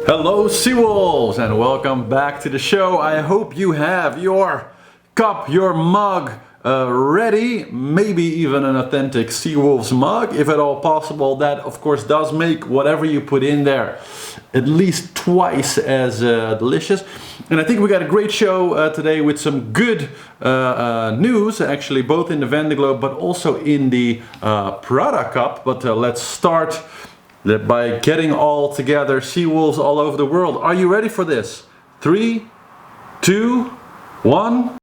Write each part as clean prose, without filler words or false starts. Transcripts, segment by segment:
Hello Seawolves and welcome back to the show. I hope you have your cup, your mug ready, maybe even an authentic Seawolves mug if at all possible. That of course does make whatever you put in there at least twice as delicious. And I think we got a great show today with some good news, actually, both in the Vendee Globe but also in the Prada Cup. But let's start by getting all together, Seawolves all over the world. Are you ready for this? 3, 2, 1.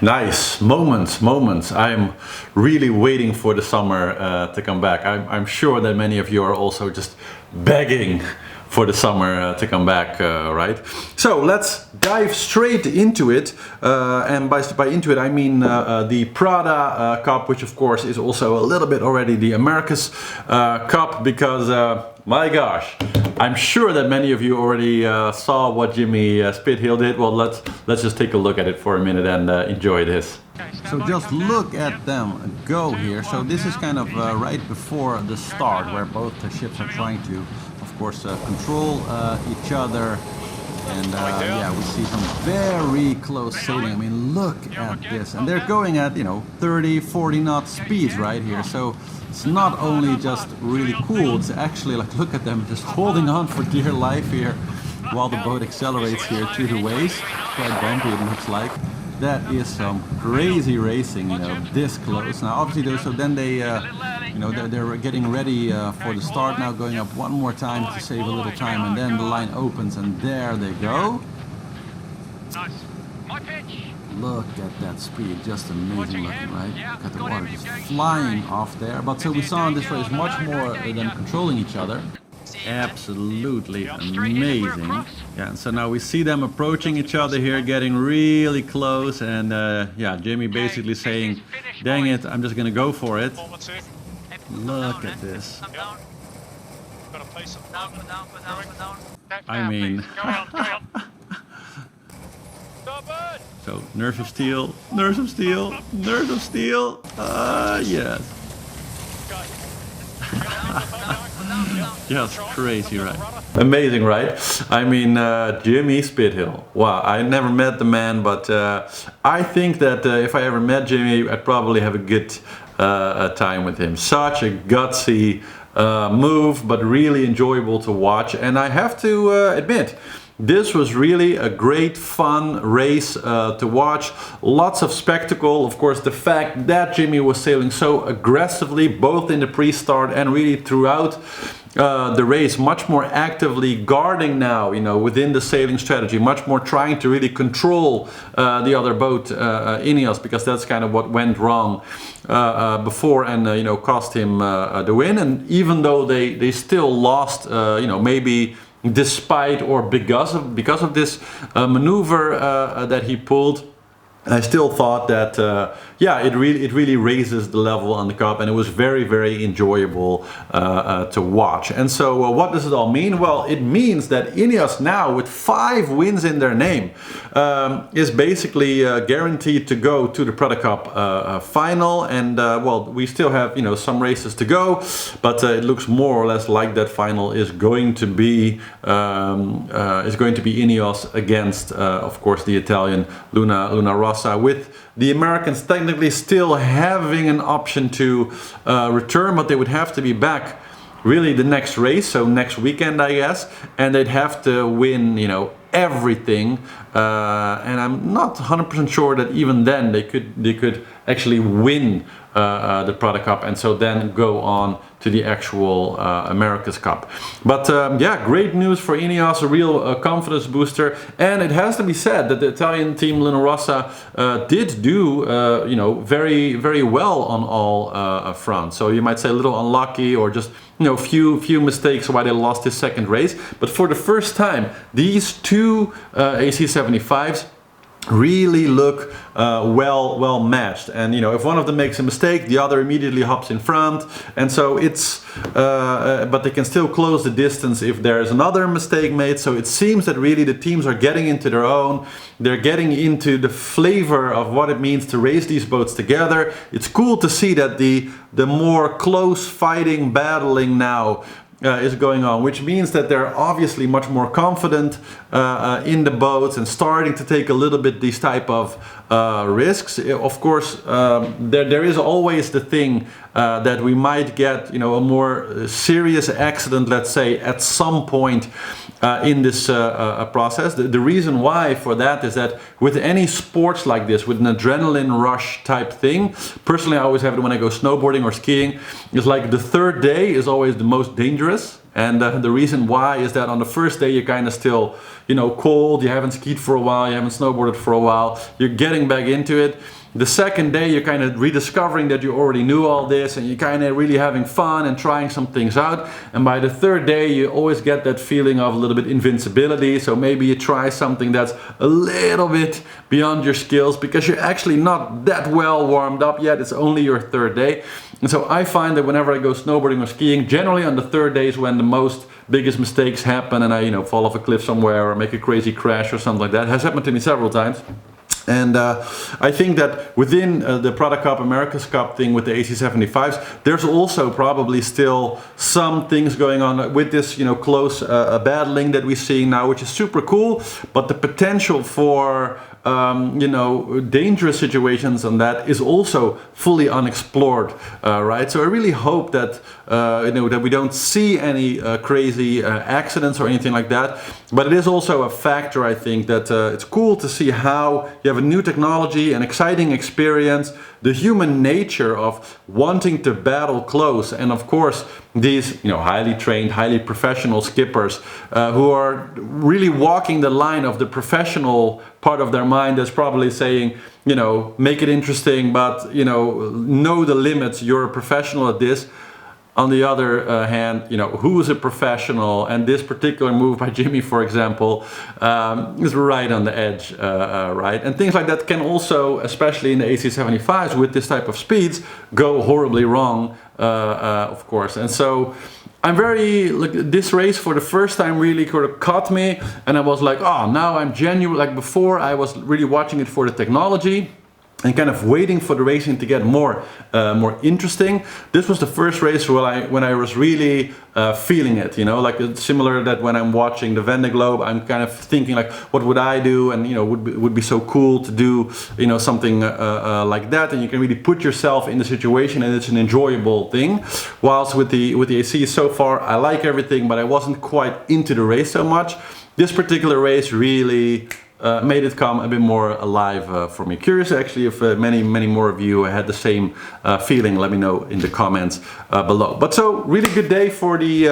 Nice moments. I'm really waiting for the summer to come back. I'm sure that many of you are also just begging for the summer to come back, right? So let's dive straight into it, and by into it I mean the Prada Cup, which of course is also a little bit already the America's Cup, because my gosh, I'm sure that many of you already saw what Jimmy Spithill did. Well, let's just take a look at it for a minute and enjoy this. So just look at them go here. So this is kind of right before the start, where both the ships are trying to, of course, control each other. And yeah, we see some very close sailing. I mean, look at this. And they're going at, 30, 40 knot speeds right here. So it's not only just really cool, it's actually like, look at them just holding on for dear life here while the boat accelerates here through the waves. Quite bumpy it looks like. That is some crazy racing, this close. Now obviously so then they they're getting ready for the start now, going up one more time to save a little time, and then the line opens and there they go. Look at that speed, just amazing looking, right? Look at the water just flying off there. But so we saw in this race much more than controlling each other. Absolutely amazing. Yeah, and so now we see them approaching each other here, getting really close, and yeah, Jimmy basically saying, dang it, I'm just gonna go for it. Look at this. I mean, so nerves of steel, nerves of steel, nerves of steel. Yes. Just crazy, right? Amazing, right? I mean, Jimmy Spithill. Wow, I never met the man, but I think that if I ever met Jimmy, I'd probably have a good time with him. Such a gutsy move, but really enjoyable to watch. And I have to admit, this was really a great fun race to watch. Lots of spectacle. Of course, the fact that Jimmy was sailing so aggressively, both in the pre-start and really throughout the race, much more actively guarding now, within the sailing strategy, much more trying to really control the other boat, Ineos, because that's kind of what went wrong before and cost him the win. And even though they still lost, maybe despite or because of this maneuver that he pulled, I still thought that yeah, it really raises the level on the cup, and it was very enjoyable to watch. And so what does it all mean? Well, it means that Ineos now, with 5 wins in their name, is basically guaranteed to go to the Prada Cup final. And well, we still have some races to go, but it looks more or less like that final is going to be Ineos against of course the Italian Luna Rossa, with the Americans technically still having an option to return, but they would have to be back really the next race, so next weekend I guess, and they'd have to win everything, and I'm not 100% sure that even then they could actually win the Prada Cup, and so then go on to the actual America's Cup. But yeah, great news for Ineos, a real confidence booster. And it has to be said that the Italian team Rossa did do you know, very, very well on all fronts. So you might say a little unlucky, or just, you know, few mistakes why they lost this second race. But for the first time, these two AC75s really look well matched, and you know, if one of them makes a mistake, the other immediately hops in front, and so it's but they can still close the distance if there's another mistake made. So it seems that really the teams are getting into their own, they're getting into the flavor of what it means to race these boats together. It's cool to see that the more close fighting, battling now is going on, which means that they're obviously much more confident in the boats and starting to take a little bit these type of risks. Of course, there is always the thing that we might get, you know, a more serious accident, let's say, at some point in this process. The reason why for that is that with any sports like this, with an adrenaline rush type thing, personally I always have it when I go snowboarding or skiing, it's like the third day is always the most dangerous. And the reason why is that on the first day you're kind of still, you know, cold, you haven't skied for a while, you haven't snowboarded for a while, you're getting back into it. The second day you're kind of rediscovering that you already knew all this, and you're kind of really having fun and trying some things out. And by the third day you always get that feeling of a little bit invincibility, so maybe you try something that's a little bit beyond your skills because you're actually not that well warmed up yet, it's only your third day. And so I find that whenever I go snowboarding or skiing, generally on the third day is when the biggest mistakes happen, and I, you know, fall off a cliff somewhere or make a crazy crash or something like that. It has happened to me several times. And I think that within the Prada Cup, America's Cup thing with the AC75s, there's also probably still some things going on with this, you know, close battling that we're seeing now, which is super cool. But the potential for you know, dangerous situations on that is also fully unexplored, right? So I really hope that you know, that we don't see any crazy accidents or anything like that. But it is also a factor, I think, that it's cool to see how you have a new technology, an exciting experience, the human nature of wanting to battle close, and of course these, you know, highly trained, highly professional skippers who are really walking the line of the professional part of their mind that's probably saying, you know, make it interesting, but, you know the limits, you're a professional at this. On the other hand, you know, who is a professional? And this particular move by Jimmy, for example, is right on the edge, right? And things like that can also, especially in the AC75s with this type of speeds, go horribly wrong, of course. And so I'm very, like, this race for the first time really sort of caught me, and I was like, oh, now I'm genuine. Like before, I was really watching it for the technology and kind of waiting for the racing to get more interesting. This was the first race when I was really feeling it, you know, like it's similar that when I'm watching the Vendee Globe, I'm kind of thinking like, what would I do? And, you know, would be so cool to do, you know, something like that, and you can really put yourself in the situation, and it's an enjoyable thing. Whilst with the AC so far, I like everything, but I wasn't quite into the race so much. This particular race really made it come a bit more alive for me. Curious actually if many more of you had the same feeling. Let me know in the comments below. But so really good day for the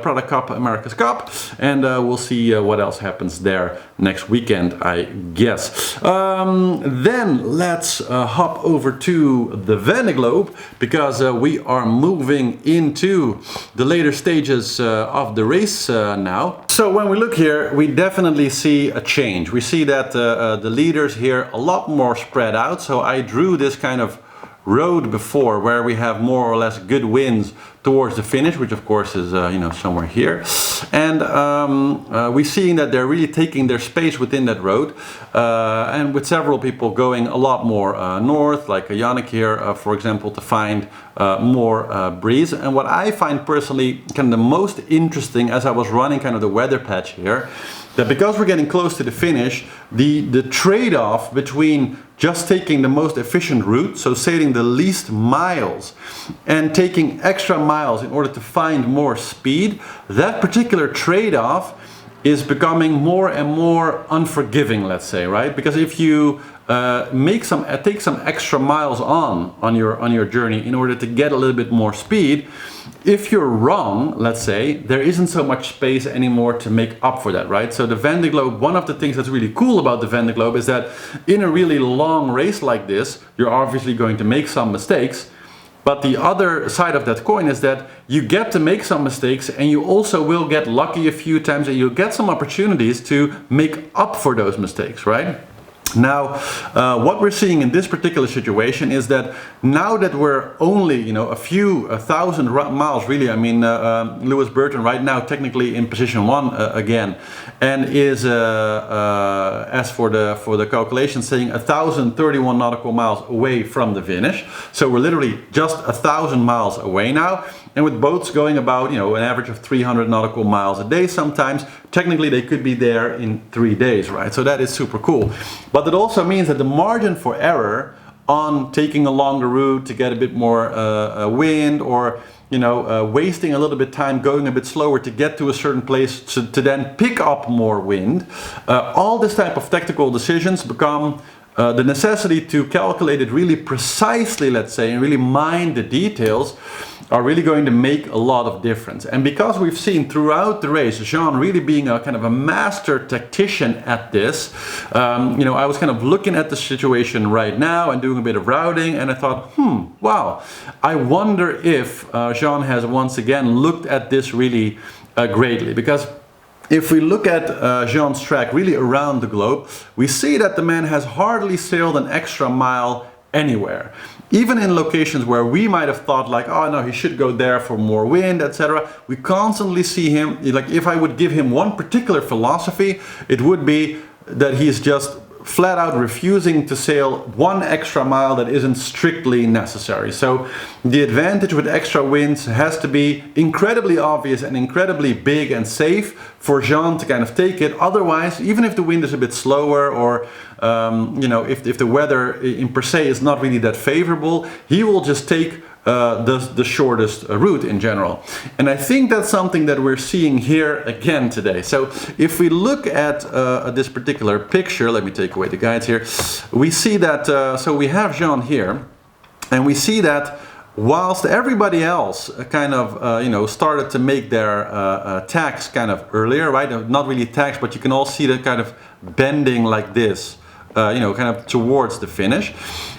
Prada Cup, America's Cup, and we'll see what else happens there next weekend, I guess. Then let's hop over to the Vendee Globe, because we are moving into the later stages of the race now. So when we look here, we definitely see a change. We see that the leaders here a lot more spread out. So I drew this kind of road before where we have more or less good wins towards the finish, which of course is you know, somewhere here, and we're seeing that they're really taking their space within that road, and with several people going a lot more north, like Yannick here, for example, to find more breeze. And what I find personally kind of the most interesting as I was running kind of the weather patch here, that because we're getting close to the finish, the trade-off between just taking the most efficient route, so sailing the least miles, and taking extra miles in order to find more speed, that particular trade-off is becoming more and more unforgiving, let's say, right? Because if you take some extra miles on your journey in order to get a little bit more speed. If you're wrong, let's say, there isn't so much space anymore to make up for that, right? So the Vendee Globe, one of the things that's really cool about the Vendee Globe is that in a really long race like this, you're obviously going to make some mistakes. But the other side of that coin is that you get to make some mistakes, and you also will get lucky a few times, and you'll get some opportunities to make up for those mistakes, right? Now, what we're seeing in this particular situation is that now that we're only, a few thousand miles, really, I mean, Lewis Burton right now technically in position 1 again, and is, as for the calculation, saying 1,031 nautical miles away from the finish. So we're literally just 1,000 miles away now. And with boats going about, an average of 300 nautical miles a day sometimes, technically they could be there in 3 days, right? So that is super cool. But it also means that the margin for error on taking a longer route to get a bit more wind, or wasting a little bit time going a bit slower to get to a certain place to then pick up more wind, all this type of tactical decisions become the necessity to calculate it really precisely, let's say, and really mind the details, are really going to make a lot of difference. And because we've seen throughout the race Jean really being a kind of a master tactician at this, I was kind of looking at the situation right now and doing a bit of routing, and I thought, wow, I wonder if Jean has once again looked at this really greatly. Because if we look at Jean's track really around the globe, we see that the man has hardly sailed an extra mile anywhere. Even in locations where we might have thought like, oh no, he should go there for more wind, etc. We constantly see him, like if I would give him one particular philosophy, it would be that he's just flat out refusing to sail one extra mile that isn't strictly necessary. So the advantage with extra winds has to be incredibly obvious and incredibly big and safe for Jean to kind of take it. Otherwise, even if the wind is a bit slower, or if the weather in per se is not really that favorable, he will just take the shortest route in general. And I think that's something that we're seeing here again today. So if we look at this particular picture, let me take away the guides here, we see that, so we have Jean here, and we see that whilst everybody else kind of, started to make their tacks kind of earlier, right? Not really tacks, but you can all see the kind of bending like this, kind of towards the finish.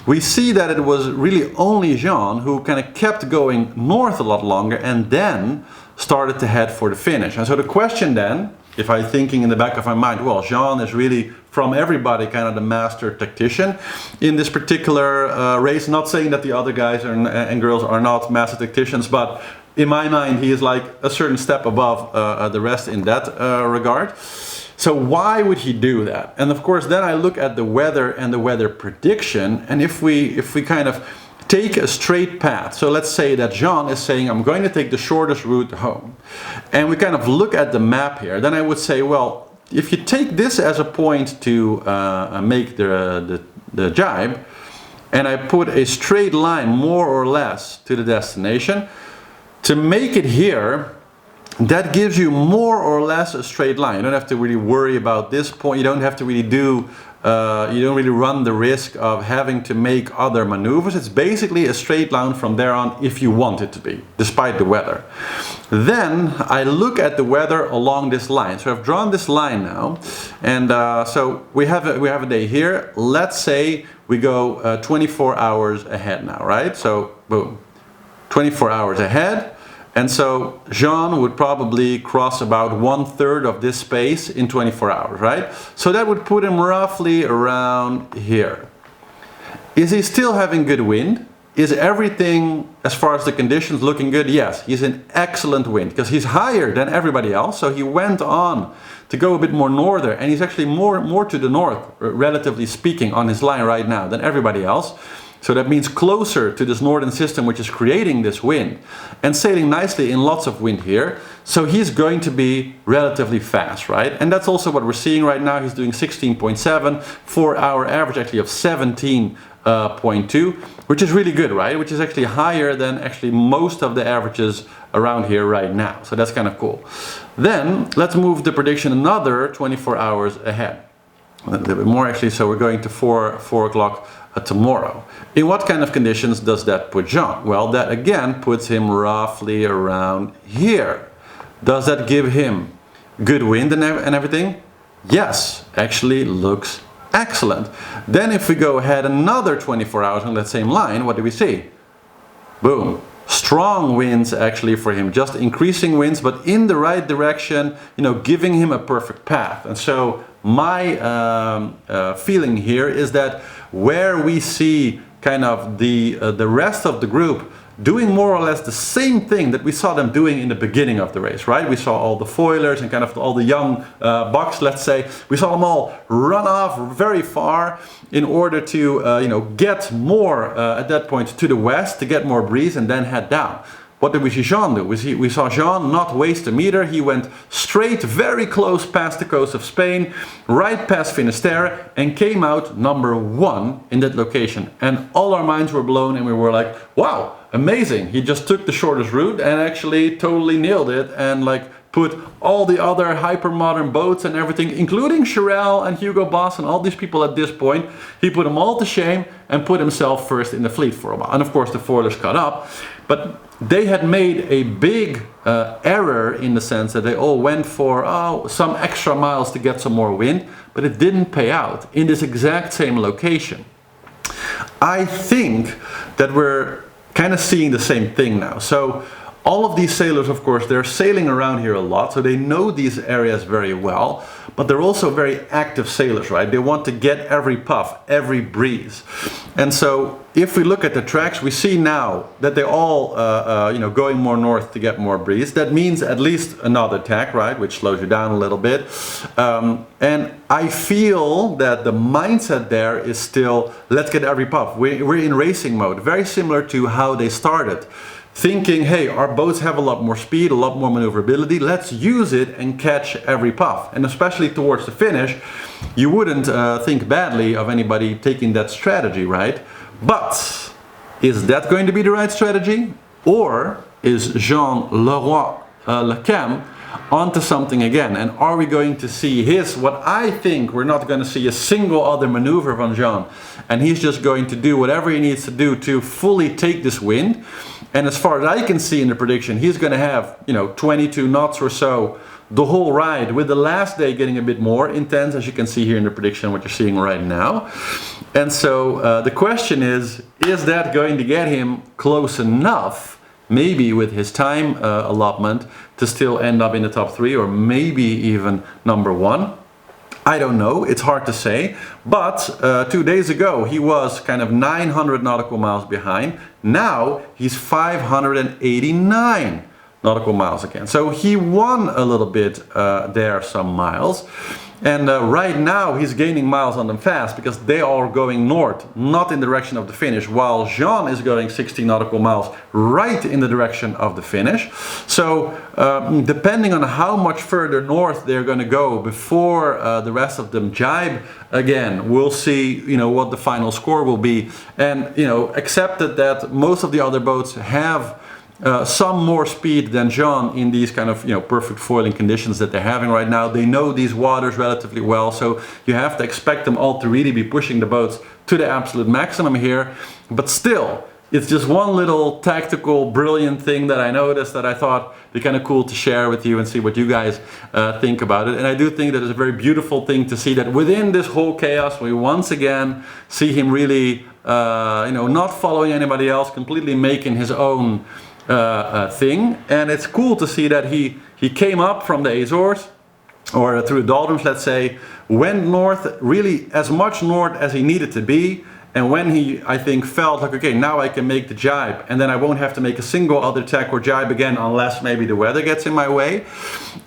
We see that it was really only Jean who kind of kept going north a lot longer and then started to head for the finish. And so the question then, if I'm thinking in the back of my mind, well, Jean is really from everybody kind of the master tactician in this particular race. Not saying that the other guys and girls are not master tacticians, but in my mind he is like a certain step above the rest in that regard. So why would he do that? And of course then I look at the weather and the weather prediction, and if we kind of take a straight path, so let's say that Jean is saying I'm going to take the shortest route home, and we kind of look at the map here, then I would say, well, if you take this as a point to make the jibe, and I put a straight line more or less to the destination, to make it here, that gives you more or less a straight line. You don't have to really worry about this point. You don't have to really do, you don't really run the risk of having to make other maneuvers. It's basically a straight line from there on if you want it to be, despite the weather. Then I look at the weather along this line. So I've drawn this line now, and so we have a day here. Let's say we go 24 hours ahead now, right? So boom, 24 hours ahead. And so Jean would probably cross about 1/3 of this space in 24 hours, right? So that would put him roughly around here. Is he still having good wind? Is everything, as far as the conditions, looking good? Yes, he's in excellent wind because he's higher than everybody else. So he went on to go a bit more northern, and he's actually more to the north, relatively speaking, on his line right now than everybody else. So that means closer to this northern system, which is creating this wind and sailing nicely in lots of wind here. So he's going to be relatively fast, right? And that's also what we're seeing right now. He's doing 16.7 for our average actually of 17.2, which is really good, right? Which is actually higher than actually most of the averages around here right now. So that's kind of cool. Then let's move the prediction another 24 hours ahead. a little bit more actually, so we're going to 4 o'clock tomorrow. In what kind of conditions does that put Jean? Well, that again puts him roughly around here. Does that give him good wind and everything? Yes, actually looks excellent. Then if we go ahead another 24 hours on that same line, what do we see? Boom. Strong winds actually for him, just increasing winds, but in the right direction, giving him a perfect path. And so my feeling here is that where we see kind of the rest of the group doing more or less the same thing that we saw them doing in the beginning of the race, right? We saw all the foilers and kind of all the young bucks, let's say. We saw them all run off very far in order to, get more at that point to the west, to get more breeze and then head down. What did we see Jean do? We saw Jean not waste a meter. He went straight, very close past the coast of Spain, right past Finisterre, and came out number 1 in that location. And all our minds were blown and we were like, wow, amazing. He just took the shortest route and actually totally nailed it and like put all the other hyper-modern boats and everything, including Charel and Hugo Boss and all these people at this point, he put them all to shame and put himself first in the fleet for a while. And of course the foilers caught up, but they had made a big error in the sense that they all went for some extra miles to get some more wind, but it didn't pay out in this exact same location. I think that we're kind of seeing the same thing now. So all of these sailors, of course, they're sailing around here a lot, so they know these areas very well, but they're also very active sailors, right? They want to get every puff, every breeze. And so if we look at the tracks, we see now that they're all going more north to get more breeze. That means at least another tack, right, which slows you down a little bit. And I feel that the mindset there is still, let's get every puff. We're in racing mode, very similar to how they started. Thinking, hey, our boats have a lot more speed, a lot more maneuverability, let's use it and catch every puff. And especially towards the finish, you wouldn't think badly of anybody taking that strategy, right? But is that going to be the right strategy? Or is Jean Leroy Lecam onto something again? And are we going to see what I think we're not going to see a single other maneuver from Jean, and he's just going to do whatever he needs to do to fully take this wind. And as far as I can see in the prediction, he's going to have 22 knots or so the whole ride, with the last day getting a bit more intense, as you can see here in the prediction, what you're seeing right now. And so the question is that going to get him close enough, maybe with his time allotment, to still end up in the top 3 or maybe even number 1? I don't know, it's hard to say, but 2 days ago he was kind of 900 nautical miles behind. Now he's 589 nautical miles again. So he won a little bit there, some miles. And right now he's gaining miles on them fast because they are going north, not in the direction of the finish, while Jean is going 60 nautical miles right in the direction of the finish. So depending on how much further north they're going to go before the rest of them jibe again, we'll see what the final score will be. And accepted that most of the other boats have some more speed than Jean in these kind of perfect foiling conditions that they're having right now. They know these waters relatively well, so you have to expect them all to really be pushing the boats to the absolute maximum here. But still, it's just one little tactical brilliant thing that I noticed that I thought be kind of cool to share with you and see what you guys think about it. And I do think that it's a very beautiful thing to see that within this whole chaos we once again see him really not following anybody else, completely making his own thing. And it's cool to see that he came up from the Azores, or through the doldrums, let's say, went north, really as much north as he needed to be. And when he, I think, felt like, okay, now I can make the jibe, and then I won't have to make a single other tack or jibe again unless maybe the weather gets in my way.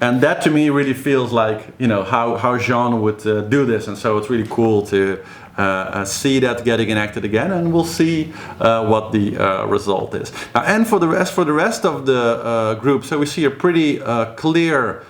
And that to me really feels like, how Jean would do this. And so it's really cool to see that getting enacted again, and we'll see what the result is. Now, and for the rest of the group, so we see a pretty clear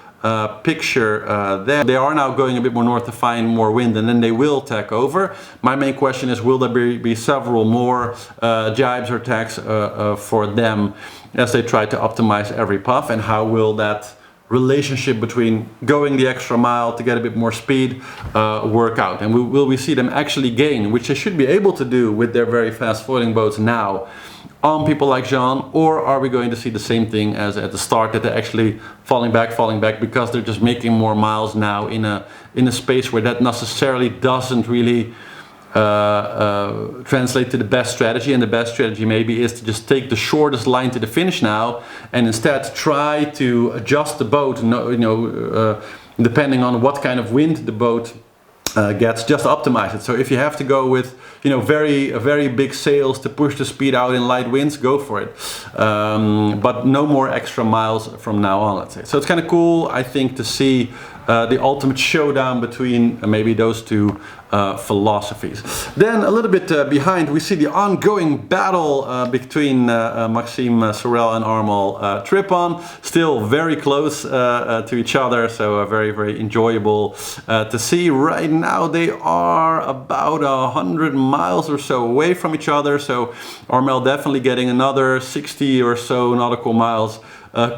picture there. They are now going a bit more north to find more wind, and then they will tack over. My main question is, will there be several more jibes or tacks for them as they try to optimize every puff, and how will that relationship between going the extra mile to get a bit more speed work out, and will we see them actually gain, which they should be able to do with their very fast foiling boats now, on people like Jean, or are we going to see the same thing as at the start, that they're actually falling back because they're just making more miles now in a space where that necessarily doesn't really translate to the best strategy, and the best strategy maybe is to just take the shortest line to the finish now, and instead try to adjust the boat, depending on what kind of wind the boat gets, just optimize it. So if you have to go with very big sails to push the speed out in light winds, go for it, but no more extra miles from now on, let's say. So it's kind of cool, I think, to see the ultimate showdown between maybe those two philosophies. Then a little bit behind, we see the ongoing battle between Maxime Sorel and Armel Trippon, still very close to each other, so very enjoyable to see. Right now they are about 100 miles or so away from each other, so Armel definitely getting another 60 or so nautical miles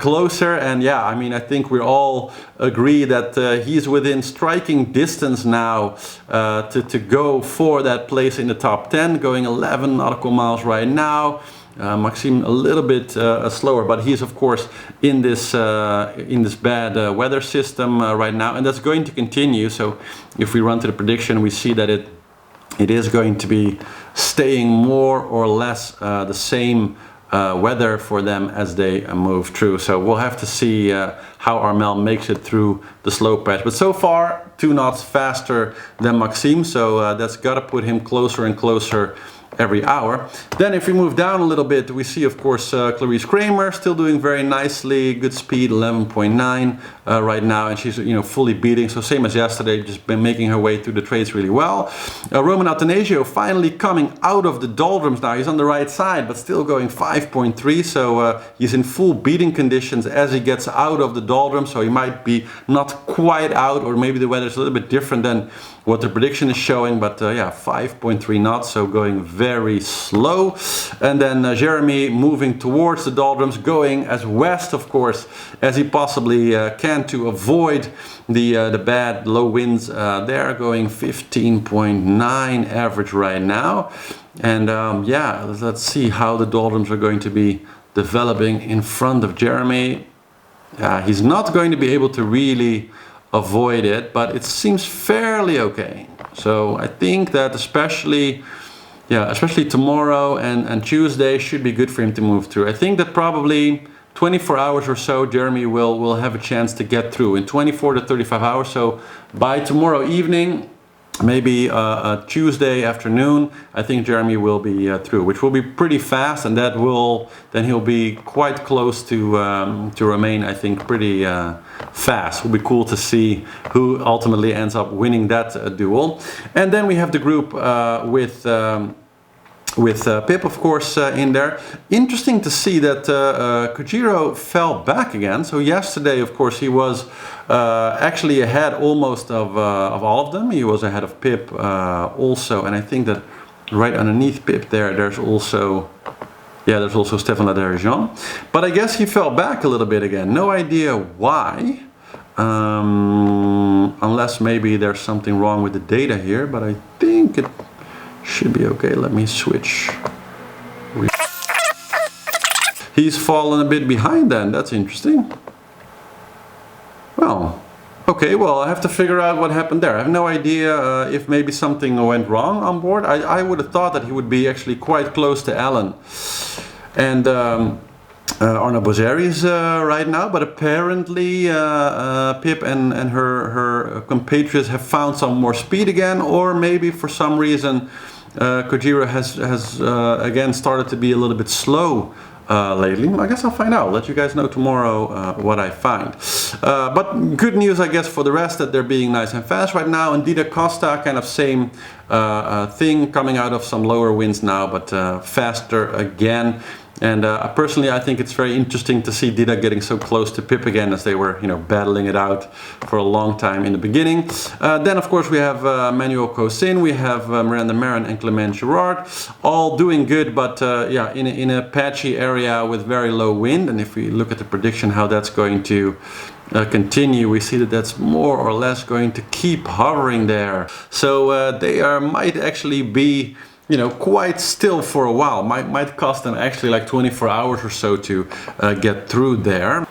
closer. And yeah, I mean, I think we all agree that he's within striking distance now to go for that place in the top 10, going 11 nautical miles right now. Maxime a little bit slower, but he's of course in this bad weather system right now, and that's going to continue. So if we run to the prediction, we see that it is going to be staying more or less the same weather for them as they move through. So we'll have to see how Armel makes it through the slow patch. But so far 2 knots faster than Maxime, so that's got to put him closer and closer every hour. Then if we move down a little bit, we see of course Clarice Kramer still doing very nicely, good speed, 11.9 right now, and she's fully beating, so same as yesterday, just been making her way through the trades really well. Roman Atanasio finally coming out of the doldrums now. He's on the right side but still going 5.3, so he's in full beating conditions as he gets out of the doldrums, so he might be not quite out, or maybe the weather's a little bit different than what the prediction is showing, but yeah, 5.3 knots, so going very slow. And then Jeremy moving towards the doldrums, going as west, of course, as he possibly can to avoid the bad low winds. They're going 15.9 average right now. And yeah, let's see how the doldrums are going to be developing in front of Jeremy. He's not going to be able to really avoid it, but it seems fairly okay. So I think that especially tomorrow and Tuesday should be good for him to move through. I think that probably 24 hours or so Jeremy will have a chance to get through in 24 to 35 hours. So by tomorrow evening, maybe Tuesday afternoon, I think Jeremy will be through, which will be pretty fast, and then he'll be quite close to remain, I think, pretty fast. It'll be cool to see who ultimately ends up winning that duel. And then we have the group with Pip, of course, in there. Interesting to see that Kojiro fell back again. So yesterday, of course, he was actually ahead almost of all of them. He was ahead of Pip also, and I think that right underneath Pip there's also Stefan Ladere-Jean. But I guess he fell back a little bit again. No idea why. Unless maybe there's something wrong with the data here, but I think it should be okay. Let me switch. He's fallen a bit behind then. That's interesting. Well, okay, well, I have to figure out what happened there. I have no idea if maybe something went wrong on board. I would have thought that he would be actually quite close to Alan and Arna Bozeris right now, but apparently Pip and her compatriots have found some more speed again, or maybe for some reason Kojiro has again started to be a little bit slow lately. I guess I'll find out. I'll let you guys know tomorrow what I find. But good news, I guess, for the rest, that they're being nice and fast right now. And Dida Costa, kind of same thing, coming out of some lower winds now, but faster again. And personally, I think it's very interesting to see Dida getting so close to Pip again, as they were, battling it out for a long time in the beginning. Then, of course, we have Manuel Cosin, we have Miranda Marin and Clement Gerard, all doing good, but yeah, in a patchy area with very low wind. And if we look at the prediction, how that's going to continue, we see that that's more or less going to keep hovering there. So they might actually be, you know, quite still for a while. Might cost them actually like 24 hours or so to get through there.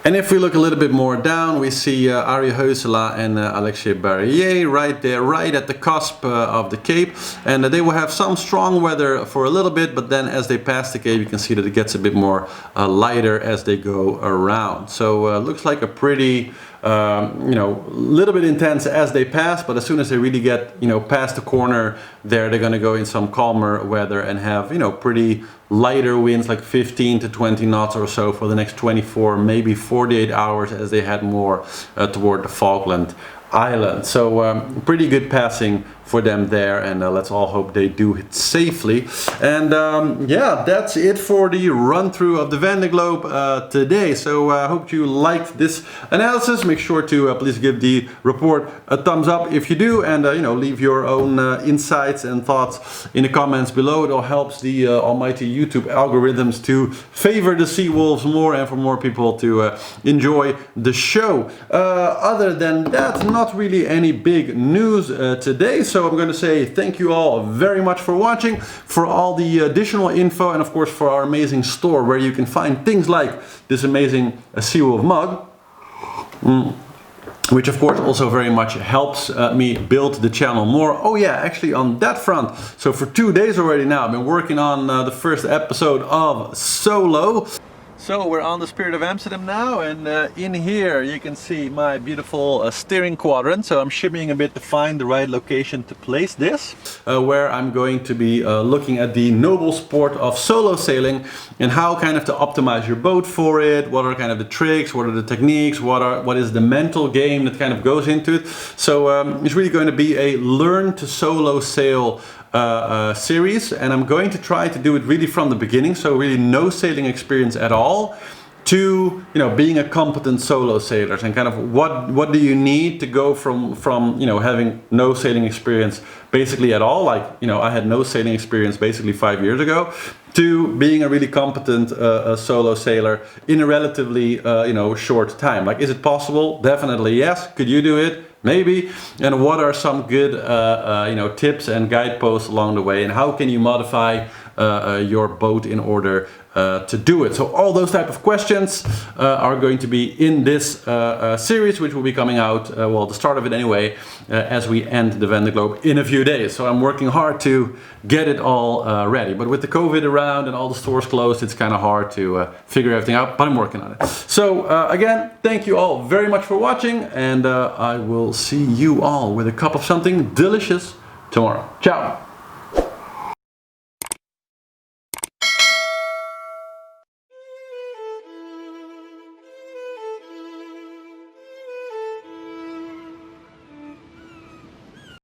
And if we look a little bit more down, we see Arie Heusela and Alexis Barrier right there, right at the cusp of the Cape. And they will have some strong weather for a little bit, but then as they pass the Cape, you can see that it gets a bit more lighter as they go around. So looks like a pretty, you know, little bit intense as they pass, but as soon as they really get, you know, past the corner there, they're going to go in some calmer weather and have, you know, pretty lighter winds, like 15 to 20 knots or so for the next 24, maybe 48 hours as they head more toward the Falkland Islands. So pretty good passing for them there, and let's all hope they do it safely. And yeah, that's it for the run through of the Vendee Globe today. So I hope you liked this analysis. Make sure to please give the report a thumbs up if you do, and you know, leave your own insights and thoughts in the comments below. It all helps the almighty YouTube algorithms to favor the Seawolves more and for more people to enjoy the show. Other than that, not really any big news today. So I'm going to say thank you all very much for watching, for all the additional info, and of course for our amazing store where you can find things like this amazing Seawolf mug, which of course also very much helps me build the channel more. Oh yeah, actually on that front, so for 2 days already now, I've been working on the first episode of Solo. So we're on the Spirit of Amsterdam now, and in here you can see my beautiful steering quadrant. So I'm shimmying a bit to find the right location to place this, where I'm going to be looking at the noble sport of solo sailing and how kind of to optimize your boat for it, what are kind of the tricks, what are the techniques, what is the mental game that kind of goes into it. So it's really going to be a learn to solo sail series, and I'm going to try to do it really from the beginning, so really no sailing experience at all, to, you know, being a competent solo sailor, and kind of what do you need to go from you know, having no sailing experience basically at all, like, you know, I had no sailing experience basically 5 years ago, to being a really competent solo sailor in a relatively you know, short time. Like, is it possible? Definitely yes. Could you do it? Maybe. And what are some good you know, tips and guideposts along the way, and how can you modify your boat in order to do it? So all those type of questions are going to be in this series, which will be coming out, well, the start of it anyway, as we end the Vendee Globe in a few days. So I'm working hard to get it all ready, but with the COVID around and all the stores closed, it's kind of hard to figure everything out, but I'm working on it. So again, thank you all very much for watching, and I will see you all with a cup of something delicious tomorrow. Ciao!